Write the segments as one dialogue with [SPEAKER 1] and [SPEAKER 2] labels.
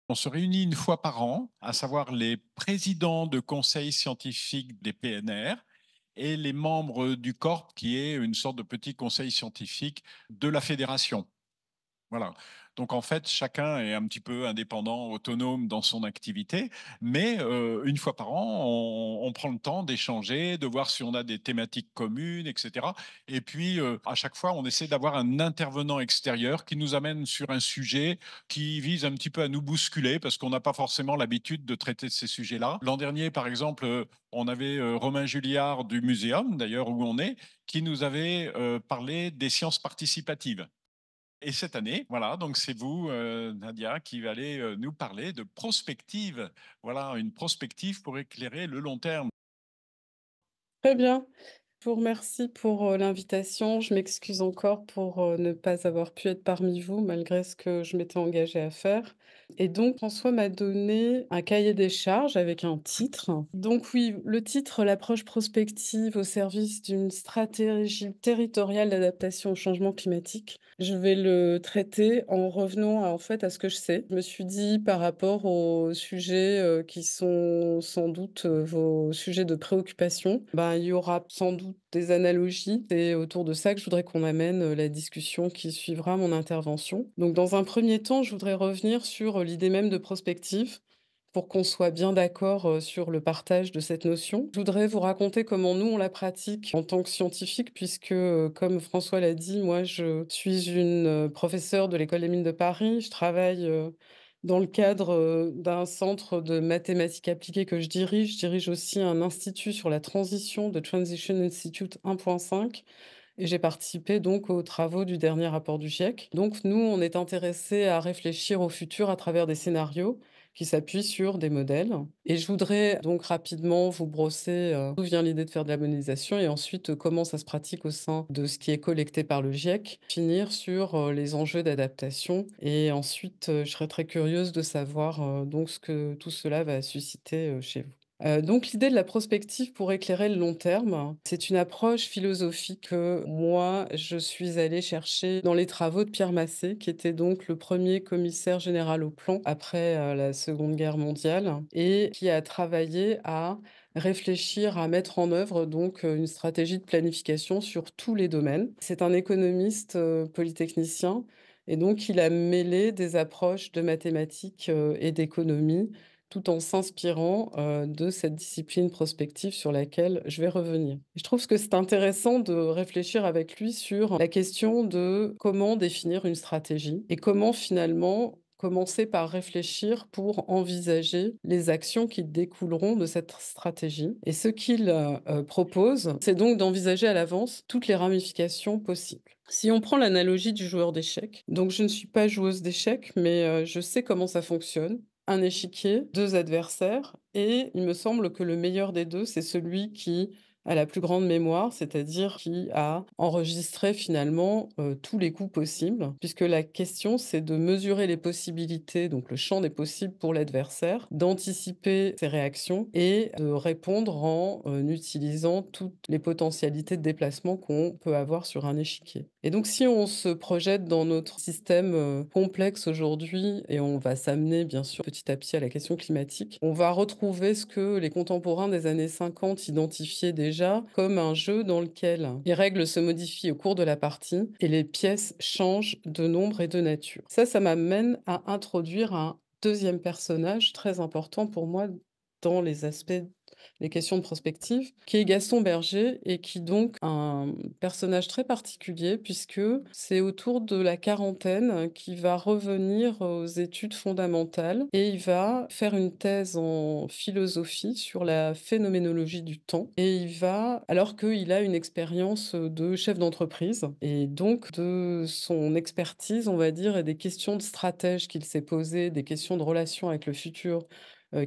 [SPEAKER 1] On se réunit une fois par an, à savoir les présidents de conseils scientifiques des PNR et les membres du CORP, qui est une sorte de petit conseil scientifique de la fédération. Voilà. Donc en fait, chacun est un petit peu indépendant, autonome dans son activité, mais une fois par an, on prend le temps d'échanger, de voir si on a des thématiques communes, etc. Et puis à chaque fois, on essaie d'avoir un intervenant extérieur qui nous amène sur un sujet qui vise un petit peu à nous bousculer parce qu'on n'a pas forcément l'habitude de traiter de ces sujets-là. L'an dernier, par exemple, on avait Romain Julliard du Muséum, d'ailleurs où on est, qui nous avait parlé des sciences participatives. Et cette année, voilà, donc c'est vous, Nadia, qui allez nous parler de prospective. Voilà, une prospective pour éclairer le long terme.
[SPEAKER 2] Très bien. Je vous remercie pour, l'invitation. Je m'excuse encore pour, ne pas avoir pu être parmi vous malgré ce que je m'étais engagée à faire et donc François m'a donné un cahier des charges avec un titre. Donc oui, le titre «L'approche prospective au service d'une stratégie territoriale d'adaptation au changement climatique». Je vais le traiter en revenant à en fait, à ce que je sais. Je me suis dit par rapport aux sujets, qui sont sans doute, vos sujets de préoccupation, ben, il y aura sans doute des analogies et autour de ça que je voudrais qu'on amène, la discussion qui suivra mon intervention. Donc dans un premier temps, je voudrais revenir sur, l'idée même de prospective pour qu'on soit bien d'accord, sur le partage de cette notion. Je voudrais vous raconter comment nous on la pratique en tant que scientifique puisque, comme François l'a dit, moi je suis une, professeure de l'École des mines de Paris. Je travaille, dans le cadre, d'un centre de mathématiques appliquées que je dirige. Je dirige aussi un institut sur la transition, de Transition Institute 1.5 et j'ai participé donc aux travaux du dernier rapport du GIEC. Donc nous, on est intéressés à réfléchir au futur à travers des scénarios qui s'appuient sur des modèles. Et je voudrais donc rapidement vous brosser d'où vient l'idée de faire de la modélisation et ensuite comment ça se pratique au sein de ce qui est collecté par le GIEC. Finir sur les enjeux d'adaptation et ensuite je serais très curieuse de savoir donc ce que tout cela va susciter chez vous. Donc l'idée de la prospective pour éclairer le long terme, c'est une approche philosophique que moi, je suis allée chercher dans les travaux de Pierre Massé, qui était donc le premier commissaire général au plan après, la Seconde Guerre mondiale et qui a travaillé à réfléchir, à mettre en œuvre donc, une stratégie de planification sur tous les domaines. C'est un économiste, polytechnicien et donc il a mêlé des approches de mathématiques, et d'économie tout en s'inspirant, de cette discipline prospective sur laquelle je vais revenir. Je trouve que c'est intéressant de réfléchir avec lui sur la question de comment définir une stratégie et comment finalement commencer par réfléchir pour envisager les actions qui découleront de cette stratégie et ce qu'il, propose, c'est donc d'envisager à l'avance toutes les ramifications possibles. Si on prend l'analogie du joueur d'échecs, donc je ne suis pas joueuse d'échecs, mais je sais comment ça fonctionne. Un échiquier, 2 adversaires et il me semble que le meilleur des 2, c'est celui qui a la plus grande mémoire, c'est-à-dire qui a enregistré finalement, tous les coups possibles. Puisque la question, c'est de mesurer les possibilités, donc le champ des possibles pour l'adversaire, d'anticiper ses réactions et de répondre en, utilisant toutes les potentialités de déplacement qu'on peut avoir sur un échiquier. Et donc si on se projette dans notre système, complexe aujourd'hui et on va s'amener bien sûr petit à petit à la question climatique, on va retrouver ce que les contemporains des années 50 identifiaient déjà comme un jeu dans lequel les règles se modifient au cours de la partie et les pièces changent de nombre et de nature. Ça m'amène à introduire un deuxième personnage très important pour moi dans les questions de prospective, qui est Gaston Berger et qui donc un personnage très particulier puisque c'est autour de la quarantaine qu'il va revenir aux études fondamentales et il va faire une thèse en philosophie sur la phénoménologie du temps et il va alors qu'il a une expérience, de chef d'entreprise et donc de son expertise, on va dire et des questions de stratège qu'il s'est posées, des questions de relation avec le futur,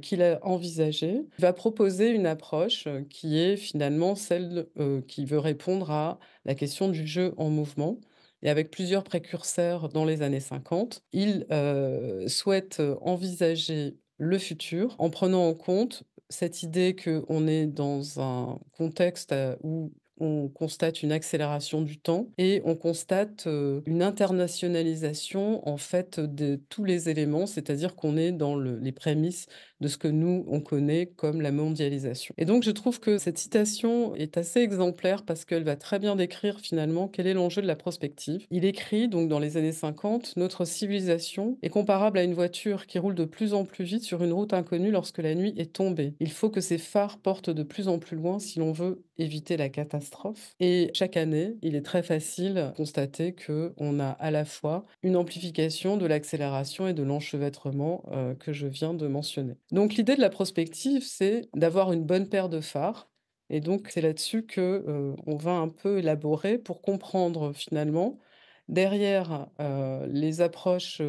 [SPEAKER 2] qu'il a envisagées, va proposer une approche, qui est finalement celle, qui veut répondre à la question du jeu en mouvement et avec plusieurs précurseurs dans les années 50. Il, souhaite, envisager le futur en prenant en compte cette idée qu'on est dans un contexte, où on constate une accélération du temps et on constate, une internationalisation, en fait, de tous les éléments. C'est-à-dire qu'on est dans les prémices de ce que nous, on connaît comme la mondialisation. Et donc je trouve que cette citation est assez exemplaire parce qu'elle va très bien décrire finalement quel est l'enjeu de la prospective. Il écrit donc dans les années 50: «Notre civilisation est comparable à une voiture qui roule de plus en plus vite sur une route inconnue lorsque la nuit est tombée. Il faut que ses phares portent de plus en plus loin si l'on veut éviter la catastrophe.» Et chaque année, il est très facile de constater qu'on a à la fois une amplification de l'accélération et de l'enchevêtrement, que je viens de mentionner. Donc l'idée de la prospective, c'est d'avoir une bonne paire de phares et donc c'est là-dessus que, on va un peu élaborer pour comprendre finalement derrière, les approches,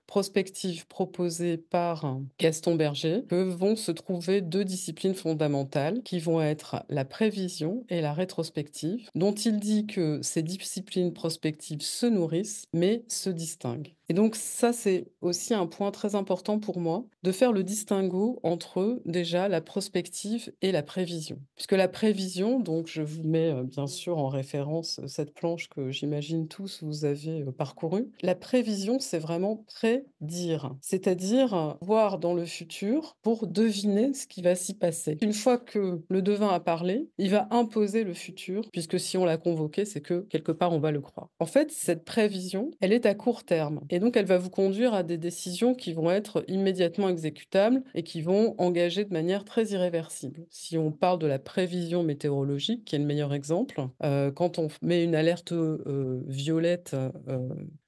[SPEAKER 2] prospectives proposées par Gaston Berger, que vont se trouver 2 disciplines fondamentales qui vont être la prévision et la rétrospective, dont il dit que ces disciplines prospectives se nourrissent, mais se distinguent. Et donc ça, c'est aussi un point très important pour moi, de faire le distinguo entre, déjà, la prospective et la prévision. Puisque la prévision, donc je vous mets, bien sûr en référence, cette planche que j'imagine tous vous avez, parcourue. La prévision, c'est vraiment prédire, c'est-à-dire, voir dans le futur pour deviner ce qui va s'y passer. Une fois que le devin a parlé, il va imposer le futur, puisque si on l'a convoqué, c'est que quelque part on va le croire. En fait, cette prévision, elle est à court terme et donc elle va vous conduire à des décisions qui vont être immédiatement exécutables et qui vont engager de manière très irréversible. Si on parle de la prévision météorologique, qui est le meilleur exemple, quand on met une alerte, violette,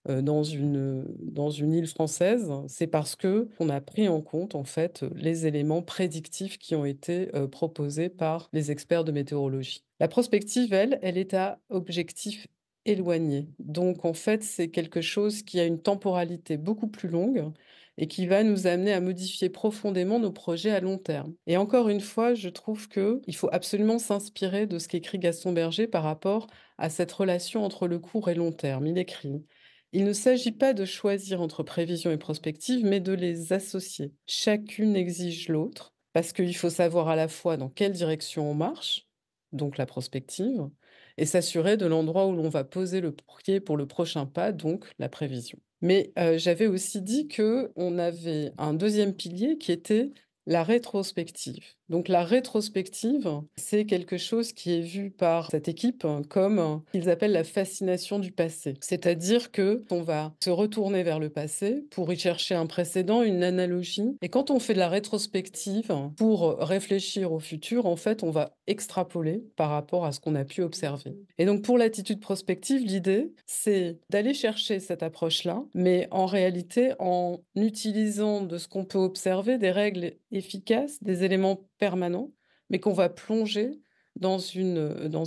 [SPEAKER 2] dans une île française, c'est parce que on a pris en compte, en fait, les éléments prédictifs qui ont été, proposés par les experts de météorologie. La prospective, elle, elle est à objectif éloigné. Donc en fait, c'est quelque chose qui a une temporalité beaucoup plus longue et qui va nous amener à modifier profondément nos projets à long terme. Et encore une fois, je trouve qu'il faut absolument s'inspirer de ce qu'écrit Gaston Berger par rapport à cette relation entre le court et long terme. Il écrit: «Il ne s'agit pas de choisir entre prévision et prospective, mais de les associer. Chacune exige l'autre, parce qu'il faut savoir à la fois dans quelle direction on marche, donc la prospective, et s'assurer de l'endroit où l'on va poser le pied pour le prochain pas, donc la prévision.» Mais, j'avais aussi dit que on avait un deuxième pilier qui était la rétrospective. Donc la rétrospective, c'est quelque chose qui est vu par cette équipe comme, qu'ils appellent la fascination du passé. C'est-à-dire que on va se retourner vers le passé pour y chercher un précédent, une analogie et quand on fait de la rétrospective pour réfléchir au futur, en fait, on va extrapoler par rapport à ce qu'on a pu observer. Et donc pour l'attitude prospective, l'idée, c'est d'aller chercher cette approche-là, mais en réalité en utilisant de ce qu'on peut observer des règles efficaces, des éléments permanents, mais qu'on va plonger dans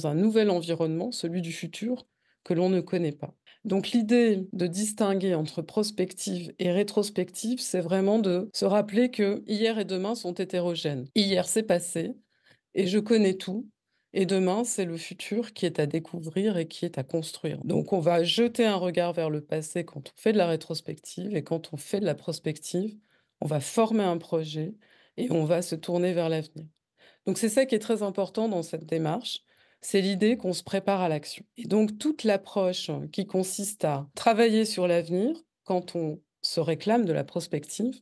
[SPEAKER 2] un nouvel environnement, celui du futur, que l'on ne connaît pas. Donc l'idée de distinguer entre prospective et rétrospective, c'est vraiment de se rappeler que hier et demain sont hétérogènes. Hier, c'est passé et je connais tout et demain, c'est le futur qui est à découvrir et qui est à construire. Donc on va jeter un regard vers le passé quand on fait de la rétrospective et quand on fait de la prospective, on va former un projet et on va se tourner vers l'avenir. Donc c'est ça qui est très important dans cette démarche, c'est l'idée qu'on se prépare à l'action. Et donc toute l'approche qui consiste à travailler sur l'avenir, quand on se réclame de la prospective,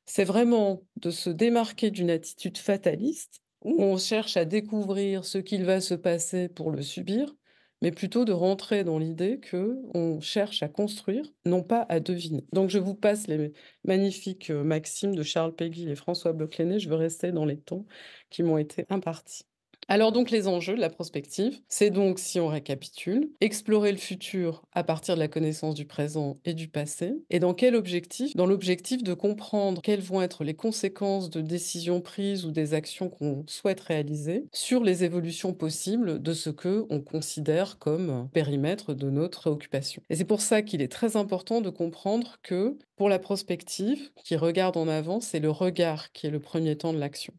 [SPEAKER 2] c'est vraiment de se démarquer d'une attitude fataliste, où on cherche à découvrir ce qu'il va se passer pour le subir, mais plutôt de rentrer dans l'idée que on cherche à construire, non pas à deviner. Donc je vous passe les magnifiques maximes de Charles Péguy et François Bloch-Lenné, je veux rester dans les temps qui m'ont été impartis. Alors donc les enjeux de la prospective, c'est donc, si on récapitule, explorer le futur à partir de la connaissance du présent et du passé. Et dans quel objectif? Dans l'objectif de comprendre quelles vont être les conséquences de décisions prises ou des actions qu'on souhaite réaliser sur les évolutions possibles de ce que on considère comme périmètre de notre préoccupation. Et c'est pour ça qu'il est très important de comprendre que pour la prospective, qui regarde en avant, c'est le regard qui est le premier temps de l'action.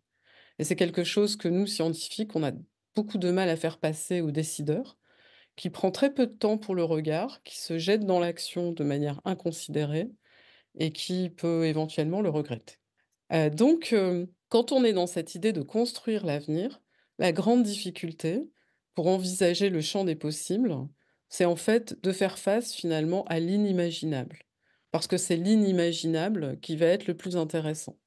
[SPEAKER 2] Et c'est quelque chose que nous, scientifiques, on a beaucoup de mal à faire passer aux décideurs, qui prend très peu de temps pour le regard, qui se jette dans l'action de manière inconsidérée et qui peut éventuellement le regretter. Donc, quand on est dans cette idée de construire l'avenir, la grande difficulté, pour envisager le champ des possibles, c'est en fait de faire face finalement à l'inimaginable. Parce que c'est l'inimaginable qui va être le plus intéressant.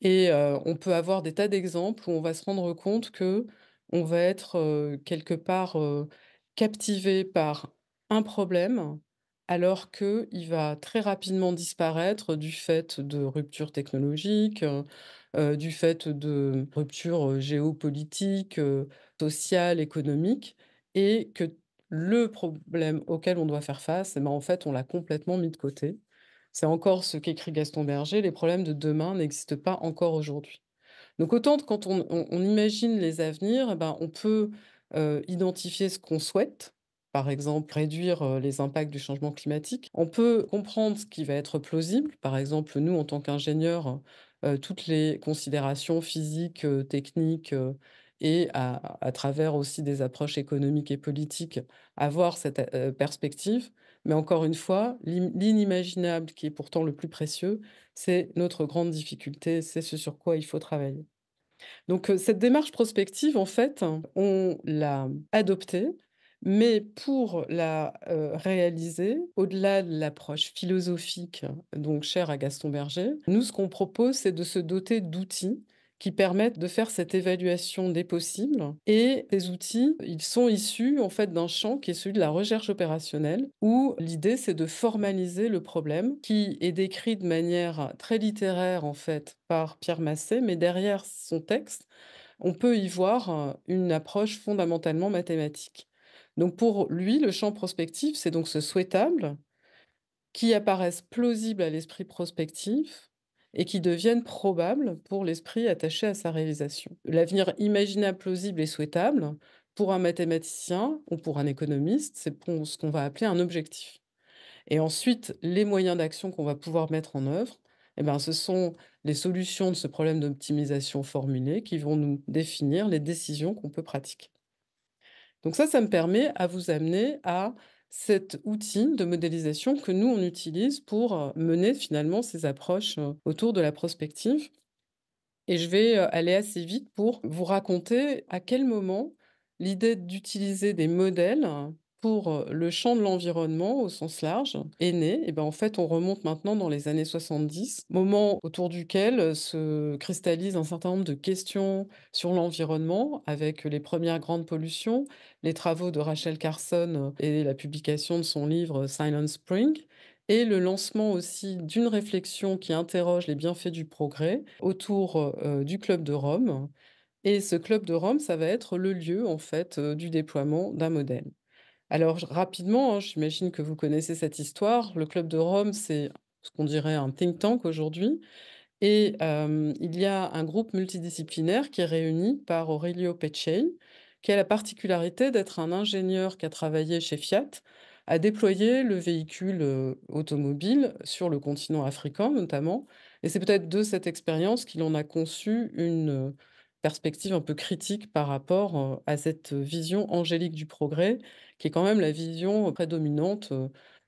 [SPEAKER 2] Et on peut avoir des tas d'exemples où on va se rendre compte que on va être, quelque part, captivé par un problème, alors qu'il va très rapidement disparaître du fait de ruptures technologiques, du fait de ruptures, géopolitiques, sociales, économiques et que le problème auquel on doit faire face, eh ben, en fait, on l'a complètement mis de côté. C'est encore ce qu'écrit Gaston Berger: «Les problèmes de demain n'existent pas encore aujourd'hui». Donc autant quand on imagine les avenirs, eh ben, on peut, identifier ce qu'on souhaite, par exemple réduire, les impacts du changement climatique. On peut comprendre ce qui va être plausible, par exemple, nous, en tant qu'ingénieurs, toutes les considérations physiques, techniques, et à travers aussi des approches économiques et politiques, avoir cette, perspective. Mais encore une fois, l'inimaginable qui est pourtant le plus précieux, c'est notre grande difficulté, c'est ce sur quoi il faut travailler. Donc, cette démarche prospective, en fait, on l'a adoptée, mais pour la, réaliser, au-delà de l'approche philosophique, donc chère à Gaston Berger, nous, ce qu'on propose, c'est de se doter d'outils qui permettent de faire cette évaluation des possibles et ces outils, ils sont issus, en fait, d'un champ qui est celui de la recherche opérationnelle où l'idée, c'est de formaliser le problème qui est décrit de manière très littéraire, en fait, par Pierre Massé, mais derrière son texte, on peut y voir, une approche fondamentalement mathématique. Donc pour lui, le champ prospectif, c'est donc ce souhaitable qui apparaisse plausible à l'esprit prospectif et qui devienne probable pour l'esprit attaché à sa réalisation. L'avenir imaginable, plausible et souhaitable, pour un mathématicien ou pour un économiste, c'est pour ce qu'on va appeler un objectif. Et ensuite, les moyens d'action qu'on va pouvoir mettre en œuvre, eh ben, ce sont les solutions de ce problème d'optimisation formulé qui vont nous définir les décisions qu'on peut pratiquer. Donc ça me permet à vous amener à cet outil de modélisation que nous, on utilise pour mener finalement ces approches autour de la prospective. Et je vais, aller assez vite pour vous raconter à quel moment l'idée d'utiliser des modèles pour, le champ de l'environnement au sens large est née. Et ben, en fait, on remonte maintenant dans les années 70, moment autour duquel, se cristallisent un certain nombre de questions sur l'environnement avec les premières grandes pollutions, les travaux de Rachel Carson, et la publication de son livre Silent Spring et le lancement aussi d'une réflexion qui interroge les bienfaits du progrès autour, du Club de Rome et ce Club de Rome, ça va être le lieu en fait, du déploiement d'un modèle. Alors j rapidement, hein, j'imagine que vous connaissez cette histoire. Le Club de Rome, c'est ce qu'on dirait un think tank aujourd'hui et il y a un groupe multidisciplinaire qui est réuni par Aurelio Peccei, qui a la particularité d'être un ingénieur qui a travaillé chez Fiat, à déployer le véhicule, automobile sur le continent africain notamment et c'est peut-être de cette expérience qu'il en a conçu une, perspective un peu critique par rapport, à cette vision angélique du progrès, qui est quand même la vision prédominante,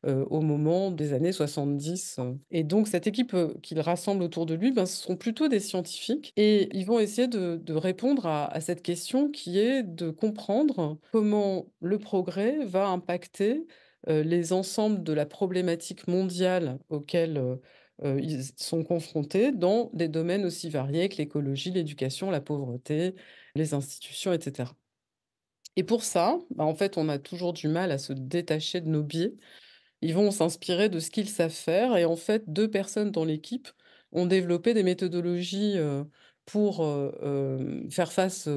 [SPEAKER 2] au moment des années 70, et donc cette équipe, qu'il rassemble autour de lui, ben, ce sont plutôt des scientifiques et ils vont essayer de répondre à cette question qui est de comprendre comment le progrès va impacter, les ensembles de la problématique mondiale auxquelles, ils sont confrontés dans des domaines aussi variés que l'écologie, l'éducation, la pauvreté, les institutions et cetera. Et pour ça, bah, en fait, on a toujours du mal à se détacher de nos biais. Ils vont s'inspirer de ce qu'ils savent faire et en fait, 2 personnes dans l'équipe ont développé des méthodologies, pour, faire face,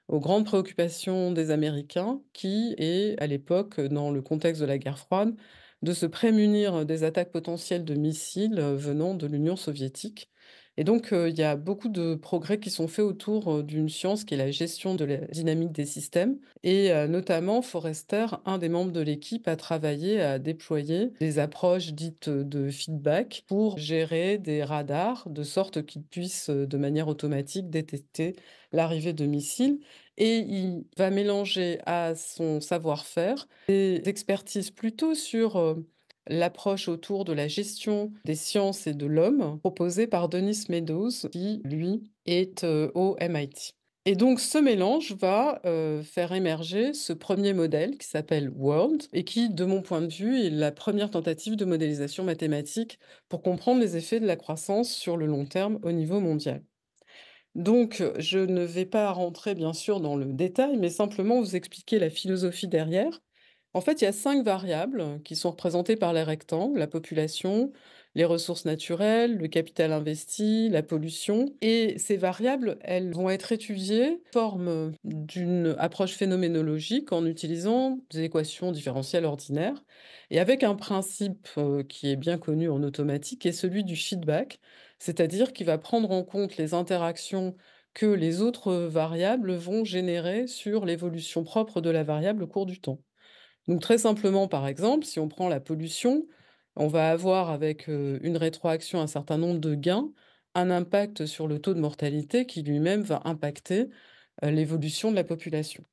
[SPEAKER 2] aux grandes préoccupations des Américains qui est, à l'époque, dans le contexte de la guerre froide, de se prémunir des attaques potentielles de missiles, venant de l'Union soviétique et donc il y a beaucoup de progrès qui sont faits autour, d'une science qui est la gestion de la dynamique des systèmes et notamment Forrester, un des membres de l'équipe, a travaillé à déployer des approches dites, de feedback pour gérer des radars, de sorte qu'ils puissent, de manière automatique détecter l'arrivée de missiles et il va mélanger à son savoir-faire des expertises plutôt sur, l'approche autour de la gestion des sciences et de l'homme proposée par Denis Meadows qui, lui, est, au MIT. Et donc ce mélange va, faire émerger ce premier modèle qui s'appelle World et qui, de mon point de vue, est la première tentative de modélisation mathématique pour comprendre les effets de la croissance sur le long terme au niveau mondial. Donc, je ne vais pas rentrer bien sûr dans le détail, mais simplement vous expliquer la philosophie derrière. En fait, il y a 5 variables qui sont représentées par les rectangles: la population, les ressources naturelles, le capital investi, la pollution et ces variables, elles vont être étudiées sous forme d'une approche phénoménologique en utilisant des équations différentielles ordinaires et avec un principe, qui est bien connu en automatique qui est celui du feedback. C'est-à-dire qu'il va prendre en compte les interactions que les autres variables vont générer sur l'évolution propre de la variable au cours du temps. Donc très simplement, par exemple, si on prend la pollution, on va avoir avec, une rétroaction un certain nombre de gains, un impact sur le taux de mortalité qui lui-même va impacter, l'évolution de la population.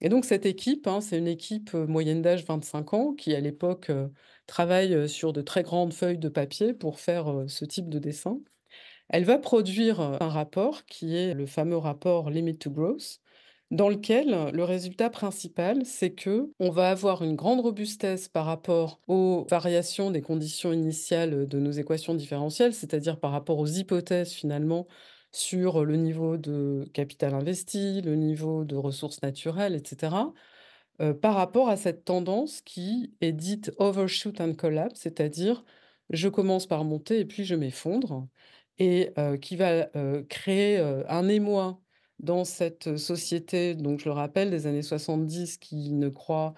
[SPEAKER 2] Et donc cette équipe, hein, c'est une équipe, moyenne d'âge 25 ans qui à l'époque, travaille, sur de très grandes feuilles de papier pour faire, ce type de dessin. Elle va produire, un rapport qui est le fameux rapport Limit to Growth, dans lequel le résultat principal, c'est que on va avoir une grande robustesse par rapport aux variations des conditions initiales, de nos équations différentielles, c'est-à-dire par rapport aux hypothèses finalement sur le niveau de capital investi, le niveau de ressources naturelles et cetera. Par rapport à cette tendance qui est dite overshoot and collapse, c'est-à-dire je commence par monter et puis je m'effondre et qui va, créer, un émoi dans cette société, donc je le rappelle des années 70 qui ne croit,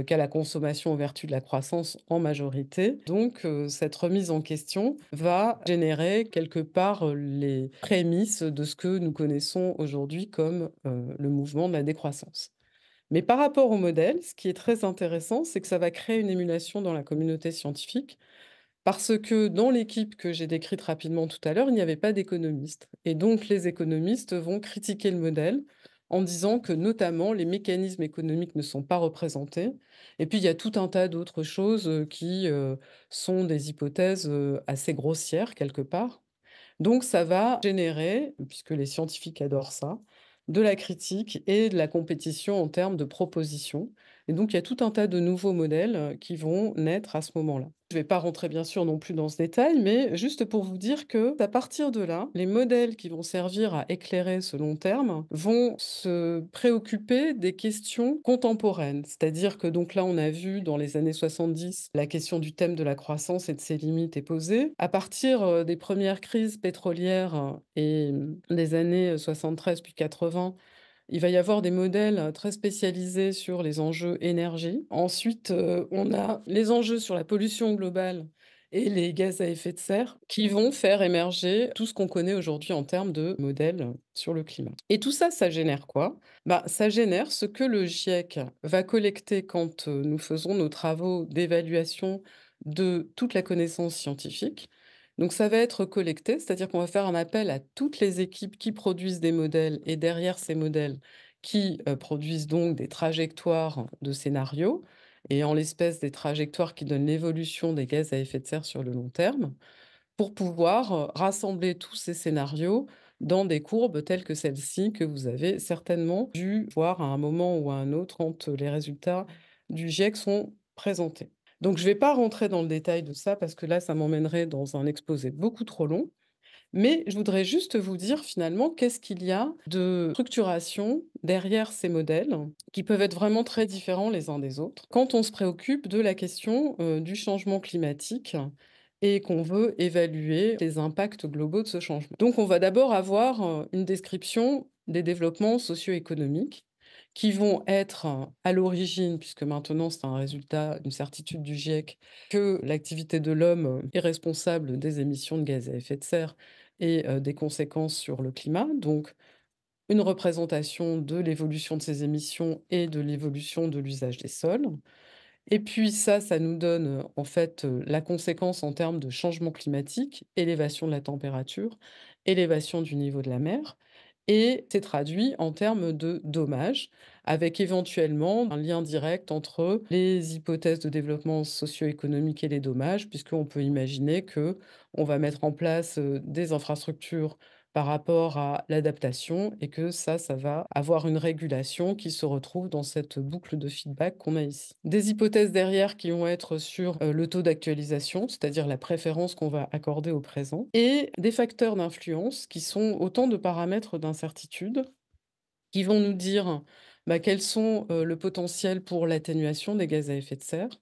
[SPEAKER 2] qu'à la consommation en vertu de la croissance en majorité. Donc cette remise en question va générer quelque part, les prémices de ce que nous connaissons aujourd'hui comme, le mouvement de la décroissance. Mais par rapport au modèle, ce qui est très intéressant, c'est que ça va créer une émulation dans la communauté scientifique, parce que dans l'équipe que j'ai décrite rapidement tout à l'heure, il n'y avait pas d'économistes. Et donc les économistes vont critiquer le modèle en disant que notamment les mécanismes économiques ne sont pas représentés. Et puis il y a tout un tas d'autres choses qui sont des hypothèses assez grossières quelque part. Donc ça va générer, puisque les scientifiques adorent ça, de la critique et de la compétition en termes de propositions. Et donc il y a tout un tas de nouveaux modèles, qui vont naître à ce moment-là. Je ne vais pas rentrer bien sûr non plus dans ce détail, mais juste pour vous dire que à partir de là, les modèles qui vont servir à éclairer ce long terme vont se préoccuper des questions contemporaines. C'est-à-dire que donc là, on a vu dans les années 70, la question du thème de la croissance et de ses limites est posée. À partir, des premières crises pétrolières et des années, 73 puis 80, il va y avoir des modèles, très spécialisés sur les enjeux énergie. Ensuite, on a les enjeux sur la pollution globale et les gaz à effet de serre qui vont faire émerger tout ce qu'on connaît aujourd'hui en termes de modèles, sur le climat. Et tout ça, ça génère quoi? Bah, ça génère ce que le GIEC va collecter quand, nous faisons nos travaux d'évaluation de toute la connaissance scientifique. Donc ça va être collecté, c'est-à-dire qu'on va faire un appel à toutes les équipes qui produisent des modèles et derrière ces modèles qui, produisent donc des trajectoires de scénarios et en l'espèce des trajectoires qui donnent l'évolution des gaz à effet de serre sur le long terme, pour pouvoir, rassembler tous ces scénarios dans des courbes telles que celle-ci que vous avez certainement dû voir à un moment ou à un autre quand, les résultats du GIEC sont présentés. Donc je ne vais pas rentrer dans le détail de ça parce que là, ça m'emmènerait dans un exposé beaucoup trop long. Mais je voudrais juste vous dire finalement qu'est-ce qu'il y a de structuration derrière ces modèles qui peuvent être vraiment très différents les uns des autres quand on se préoccupe de la question du changement climatique et qu'on veut évaluer les impacts globaux de ce changement. Donc on va d'abord avoir une description des développements socio-économiques qui vont être à l'origine, puisque maintenant c'est un résultat, une certitude du GIEC, que l'activité de l'homme est responsable des émissions de gaz à effet de serre et des conséquences sur le climat. Donc, une représentation de l'évolution de ces émissions et de l'évolution de l'usage des sols. Et puis ça nous donne, en fait, la conséquence en termes de changement climatique, élévation de la température, élévation du niveau de la mer et c'est traduit en termes de dommages, avec éventuellement un lien direct entre les hypothèses de développement socio-économique et les dommages, puisqu'on peut imaginer que on va mettre en place, des infrastructures par rapport à l'adaptation et que ça va avoir une régulation qui se retrouve dans cette boucle de feedback qu'on a ici. Des hypothèses derrière qui vont être sur le taux d'actualisation, c'est-à-dire la préférence qu'on va accorder au présent, et des facteurs d'influence qui sont autant de paramètres d'incertitude qui vont nous dire quels sont le potentiel pour l'atténuation des gaz à effet de serre,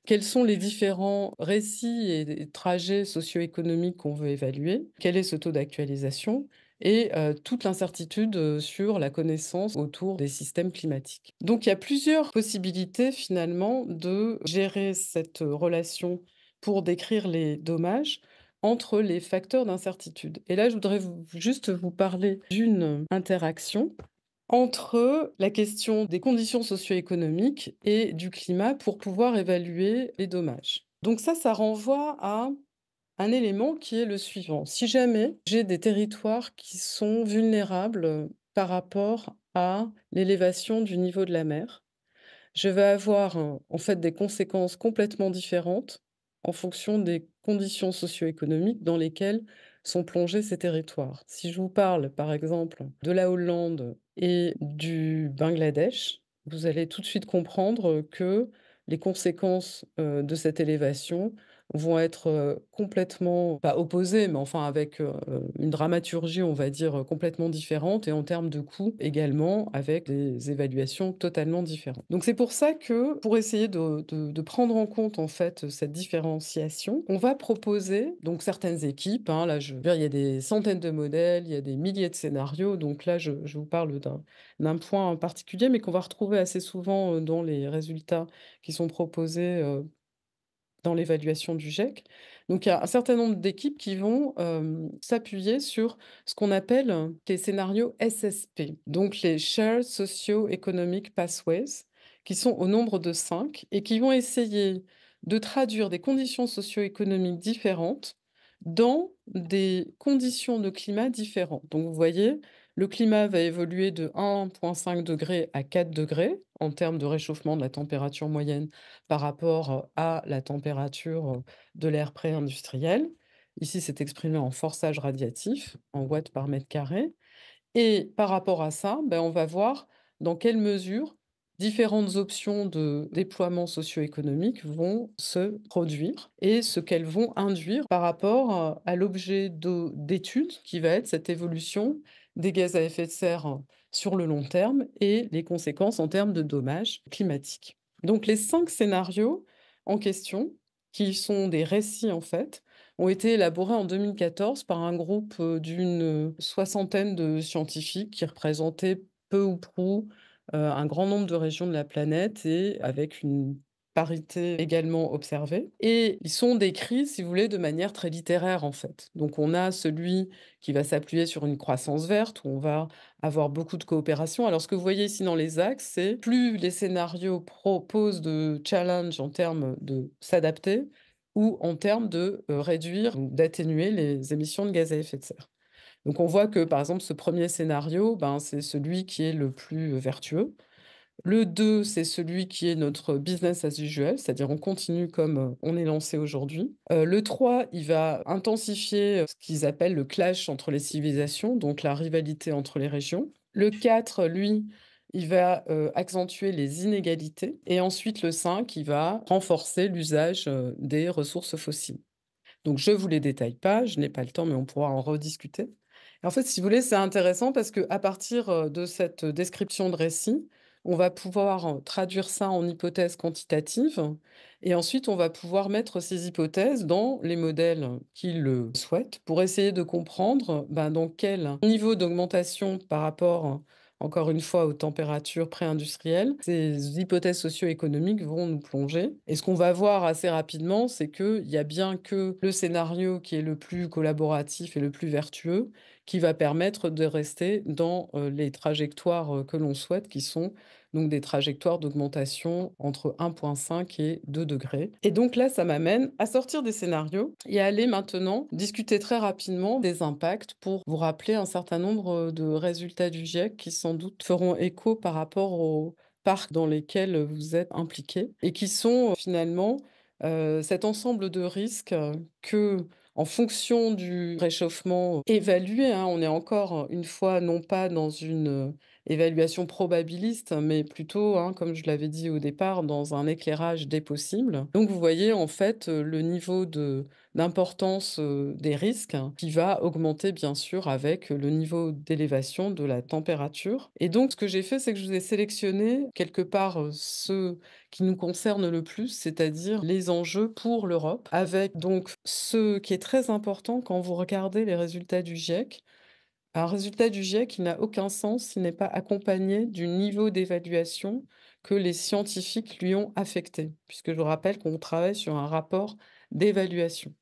[SPEAKER 2] quels sont les différents récits et trajets socio-économiques qu'on veut évaluer? Quel est ce taux d'actualisation? Et toute l'incertitude, sur la connaissance autour des systèmes climatiques. Donc il y a plusieurs possibilités finalement de gérer cette, relation pour décrire les dommages entre les facteurs d'incertitude. Et là, je voudrais juste vous parler d'une interaction entre la question des conditions socio-économiques et du climat pour pouvoir évaluer les dommages. Donc ça renvoie à un élément qui est le suivant. Si jamais j'ai des territoires qui sont vulnérables, par rapport à l'élévation du niveau de la mer, je vais avoir, en fait, des conséquences complètement différentes en fonction des conditions socio-économiques dans lesquelles sont plongés ces territoires. Si je vous parle, par exemple, de la Hollande et du Bangladesh, vous allez tout de suite comprendre que les conséquences, de cette élévation vont être, complètement pas opposées, mais enfin avec, une dramaturgie, on va dire, complètement différente et en termes de coûts également avec des évaluations totalement différentes. Donc c'est pour ça que, pour essayer de prendre en compte, en fait, cette différenciation, on va proposer donc certaines équipes, hein, là je veux dire, il y a des centaines de modèles, il y a des milliers de scénarios, donc là je vous parle d'un point en particulier, mais qu'on va retrouver assez souvent, dans les résultats qui sont proposés, dans l'évaluation du GIEC. Donc il y a un certain nombre d'équipes qui vont, s'appuyer sur ce qu'on appelle, les scénarios SSP, donc les Shared Socio-Economic Pathways, qui sont au nombre de 5 et qui vont essayer de traduire des conditions socio-économiques différentes dans des conditions de climat différentes. Donc vous voyez, le climat va évoluer de 1,5 degré à 4 degrés en termes de réchauffement de la température moyenne par rapport, à la température, de l'air pré-industriel. Ici, c'est exprimé en forçage radiatif, en watts par mètre carré. Et par rapport à ça, on va voir dans quelle mesure différentes options de déploiement socio-économique vont se produire et ce qu'elles vont induire par rapport, à l'objet d'étude qui va être cette évolution des gaz à effet de serre, sur le long terme et les conséquences en termes de dommages climatiques. Donc les 5 scénarios en question, qui sont des récits en fait, ont été élaborés en 2014 par un groupe, d'une soixantaine de scientifiques qui représentaient peu ou prou, un grand nombre de régions de la planète et avec une parité également observée et ils sont décrits, si vous voulez, de manière très littéraire, en fait. Donc on a celui qui va s'appuyer sur une croissance verte, où on va avoir beaucoup de coopération. Alors ce que vous voyez ici dans les axes, c'est plus les scénarios proposent de challenge en termes de s'adapter, ou en termes de, réduire ou d'atténuer les émissions de gaz à effet de serre. Donc on voit que, par exemple, ce premier scénario, c'est celui qui est le plus vertueux. Le 2, c'est celui qui est notre business as usual, c'est-à-dire on continue comme, on est lancé aujourd'hui. Le 3, il va intensifier, ce qu'ils appellent le clash entre les civilisations, donc la rivalité entre les régions. Le 4, lui, il va, accentuer les inégalités et ensuite le 5, il va renforcer l'usage, des ressources fossiles. Donc je vous les détaille pas, je n'ai pas le temps, mais on pourra en rediscuter. Et en fait, si vous voulez, c'est intéressant parce qu'à partir, de cette description de récit, on va pouvoir, traduire ça en hypothèses quantitatives et ensuite on va pouvoir mettre ces hypothèses dans les modèles qui le souhaitent pour essayer de comprendre, dans quel niveau d'augmentation par rapport, encore une fois, aux températures pré-industrielles, ces hypothèses socio-économiques vont nous plonger. Et ce qu'on va voir assez rapidement, c'est qu'il y a bien que le scénario qui est le plus collaboratif et le plus vertueux qui va permettre de rester dans les trajectoires que l'on souhaite, qui sont donc des trajectoires d'augmentation entre 1,5 et 2 degrés. Et donc là, ça m'amène à sortir des scénarios et à aller maintenant discuter très rapidement des impacts pour vous rappeler un certain nombre de résultats du GIEC qui sans doute feront écho par rapport aux parcs dans lesquels vous êtes impliqués et qui sont finalement Cet ensemble de risques, que, en fonction du réchauffement évalué, hein, on est encore, une fois, non pas dans une, évaluation probabiliste, mais plutôt, hein, comme je l'avais dit au départ, dans un éclairage des possibles. Donc vous voyez, en fait, le niveau d'importance, des risques hein, qui va augmenter, bien sûr, avec le niveau d'élévation de la température et donc ce que j'ai fait, c'est que je vous ai sélectionné quelque part, ceux qui nous concerne le plus, c'est-à-dire les enjeux pour l'Europe, avec donc ce qui est très important quand vous regardez les résultats du GIEC. Un résultat du GIEC, il n'a aucun sens s'il n'est pas accompagné du niveau d'évaluation que les scientifiques lui ont affecté, puisque je vous rappelle qu'on travaille sur un rapport d'évaluation.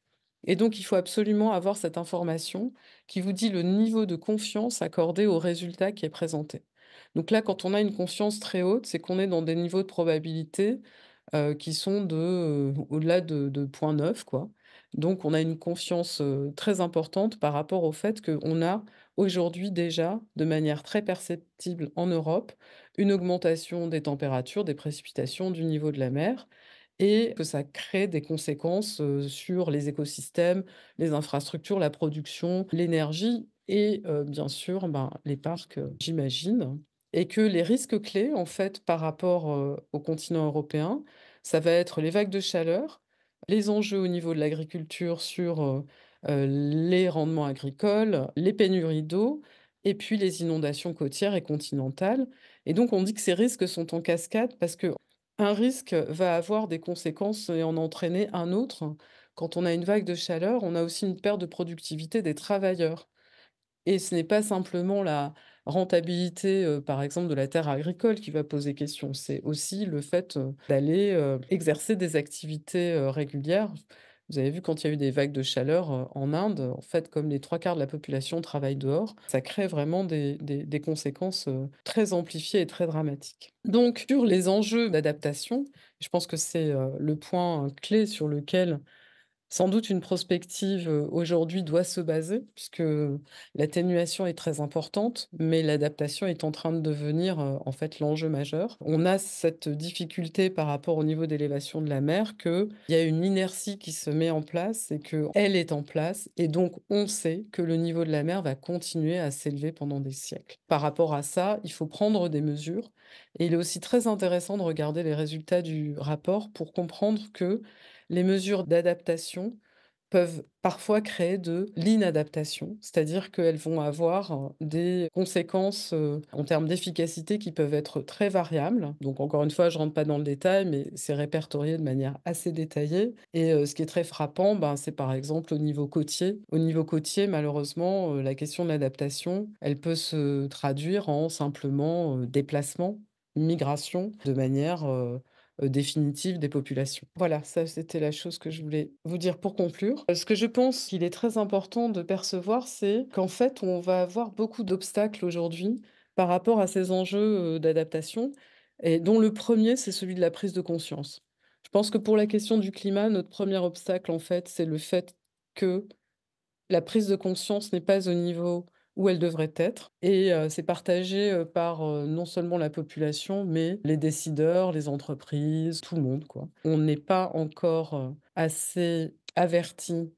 [SPEAKER 2] Et donc, il faut absolument avoir cette information qui vous dit le niveau de confiance accordé au résultat qui est présenté. Donc là, quand on a une confiance très haute, c'est qu'on est dans des niveaux de probabilité qui sont au-delà de 0,9 quoi. Donc on a une confiance, très importante par rapport au fait qu'on a aujourd'hui déjà, de manière très perceptible en Europe, une augmentation des températures, des précipitations, du niveau de la mer et que ça crée des conséquences, sur les écosystèmes, les infrastructures, la production, l'énergie et bien sûr, ben, les parcs, j'imagine et que les risques clés, en fait, par rapport, au continent européen, ça va être les vagues de chaleur, les enjeux au niveau de l'agriculture sur, les rendements agricoles, les pénuries d'eau et puis les inondations côtières et continentales et donc on dit que ces risques sont en cascade parce que un risque va avoir des conséquences et en entraîner un autre. Quand on a une vague de chaleur, on a aussi une perte de productivité des travailleurs. Et ce n'est pas simplement la rentabilité, par exemple, de la terre agricole qui va poser question. C'est aussi le fait, d'aller, exercer des activités, régulières. Vous avez vu quand il y a eu des vagues de chaleur, en Inde, en fait, comme les 3 quarts de la population travaillent dehors, ça crée vraiment des conséquences, très amplifiées et très dramatiques. Donc sur les enjeux d'adaptation, je pense que c'est, le point, clé sur lequel sans doute une prospective, aujourd'hui doit se baser puisque l'atténuation est très importante, mais l'adaptation est en train de devenir, en fait, l'enjeu majeur. On a cette difficulté par rapport au niveau d'élévation de la mer qu'il y a une inertie qui se met en place et qu'elle est en place et donc on sait que le niveau de la mer va continuer à s'élever pendant des siècles. Par rapport à ça, il faut prendre des mesures et il est aussi très intéressant de regarder les résultats du rapport pour comprendre que les mesures d'adaptation peuvent parfois créer de l'inadaptation, c'est-à-dire qu'elles vont avoir, des conséquences, en termes d'efficacité qui peuvent être très variables. Donc encore une fois, je rentre pas dans le détail, mais c'est répertorié de manière assez détaillée et ce qui est très frappant, ben, c'est par exemple au niveau côtier. Au niveau côtier, malheureusement, la question de l'adaptation, elle peut se traduire en simplement, déplacement, migration de manière, définitive des populations. Voilà, ça c'était la chose que je voulais vous dire pour conclure. Ce que je pense qu'il est très important de percevoir, c'est qu'en fait, on va avoir beaucoup d'obstacles aujourd'hui par rapport à ces enjeux, d'adaptation et dont le premier c'est celui de la prise de conscience. Je pense que pour la question du climat, notre premier obstacle, en fait, c'est le fait que la prise de conscience n'est pas au niveau où elle devrait être et c'est partagé, par, non seulement la population, mais les décideurs, les entreprises, tout le monde, quoi. On n'est pas encore, assez avertis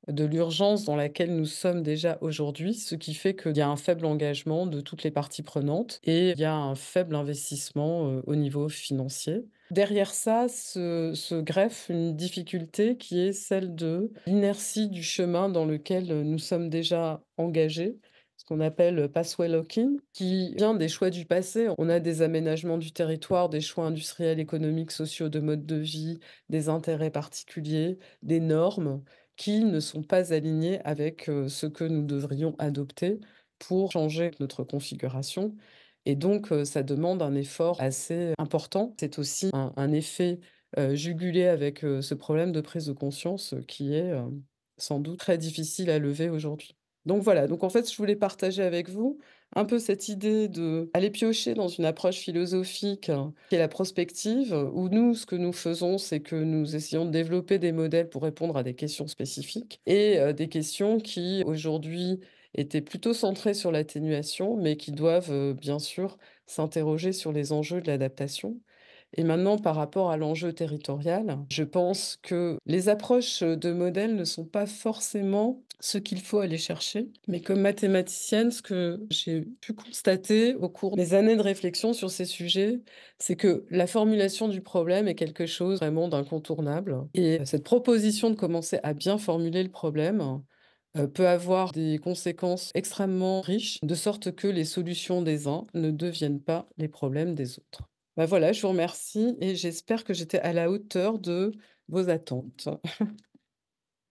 [SPEAKER 2] de l'urgence dans laquelle nous sommes déjà aujourd'hui, ce qui fait qu'il y a un faible engagement de toutes les parties prenantes et il y a un faible investissement, au niveau financier. Derrière ça se greffe une difficulté qui est celle de l'inertie du chemin dans lequel, nous sommes déjà engagés, ce qu'on appelle, pathway locking, qui vient des choix du passé. On a des aménagements du territoire, des choix industriels, économiques, sociaux, de mode de vie, des intérêts particuliers, des normes qui ne sont pas alignés avec, ce que nous devrions adopter pour changer notre configuration et donc ça demande un effort assez important. C'est aussi un effet, jugulé avec, ce problème de prise de conscience, qui est, sans doute très difficile à lever aujourd'hui. Donc voilà, donc en fait, je voulais partager avec vous un peu cette idée d'aller piocher dans une approche philosophique qui est la prospective, où nous, ce que nous faisons, c'est que nous essayons de développer des modèles pour répondre à des questions spécifiques et des questions qui, aujourd'hui, étaient plutôt centrées sur l'atténuation, mais qui doivent, bien sûr, s'interroger sur les enjeux de l'adaptation Et maintenant par rapport à l'enjeu territorial, je pense que les approches, de modèles ne sont pas forcément ce qu'il faut aller chercher. Mais comme mathématicienne, ce que j'ai pu constater au cours des années de réflexion sur ces sujets, c'est que la formulation du problème est quelque chose vraiment d'incontournable et cette proposition de commencer à bien formuler le problème, peut avoir des conséquences extrêmement riches, de sorte que les solutions des uns ne deviennent pas les problèmes des autres. Bah, voilà, je vous remercie et j'espère que j'étais à la hauteur de vos attentes.